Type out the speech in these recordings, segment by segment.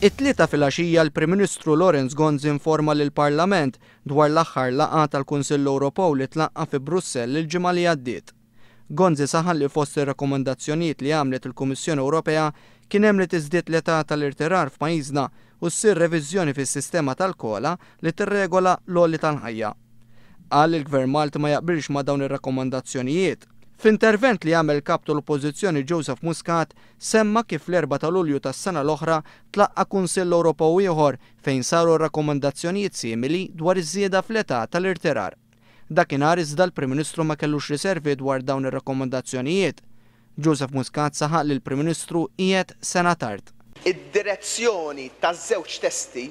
It-tlieta filgħaxija l-Prim Ministru Lorenz Gonzi informa lill-Parlament dwar l-aħħar laqgħa tal-Kunsill Ewropew li tlaqqa fi Brussell il-ġimgħa li għaddiet. Gonzi saħan li fost ir-rakkomandazzjonijiet li għamlet il-Kummissjoni Ewropea kien hemm li tiżdied l-età tal-irtirar f'pajjiżna u ssir reviżjoni fis-sistema tal-kola li tirregola l-għolli tal-ħajja. Qal il-Gvern Malti ma jaqbilx ma' dawn ir-rakkomandazzjonijiet. F'intervent li għamel kap tal-Oppożizzjoni Joseph Muscat semma kif l-4 ta' Lulju tas-sena l-oħra tlaqqa Kunsill Ewropew ieħor fejn saru rakkomandazzjonijiet simili dwar iż-żieda fl-età tal-irtirar. Dakinhar iżda l-Prim Ministru ma kellux riservi dwar dawn ir-rakkomandazzjonijiet. Joseph Muscat saħaq li l-Prim Ministru qiegħed sena tard. Id-direzzjoni taż-żewġ testi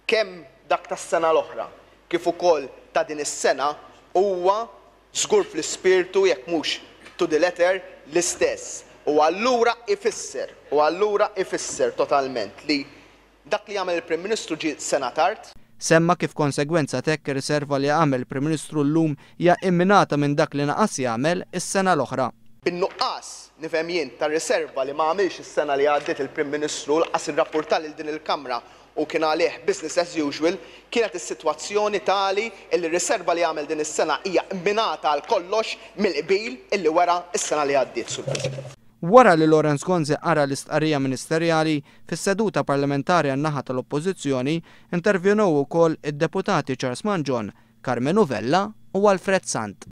kemm dak tas-sena l-oħra kif ukoll ta' din is-sena huwa żgur fl-ispirtu jekk mhux to the letter l-istess. U allura ifisser totalment li dak li għamel il-Prim Ministru ġie sena tard. Semma kif konsegwenza tekk riserva li għamel il-Prim Ministru llum hija imminata minn dak li naqas jagħmel is-sena l-oħra. Bin-nuqqas nifhem jien tar-riserva li ma għamilx is-sena li għaddiet il-Prim Ministru laqas irrapporta lil din il-Kamra u kien għalih business as usual, kienet is-sitwazzjoni tali li r-riserva li għamel din is-sena hija imminata għal kollox mill-qbil illi wara is-sena li għaddiet, Sur President. Wara li Lorenz Gonzi qara l-istqarrija ministerjali fis-seduta parlamentari għan-naħa tal-Oppożizzjoni intervjenew ukoll id-deputati Charles Mangione, Carmen Uvella u Alfred Sant.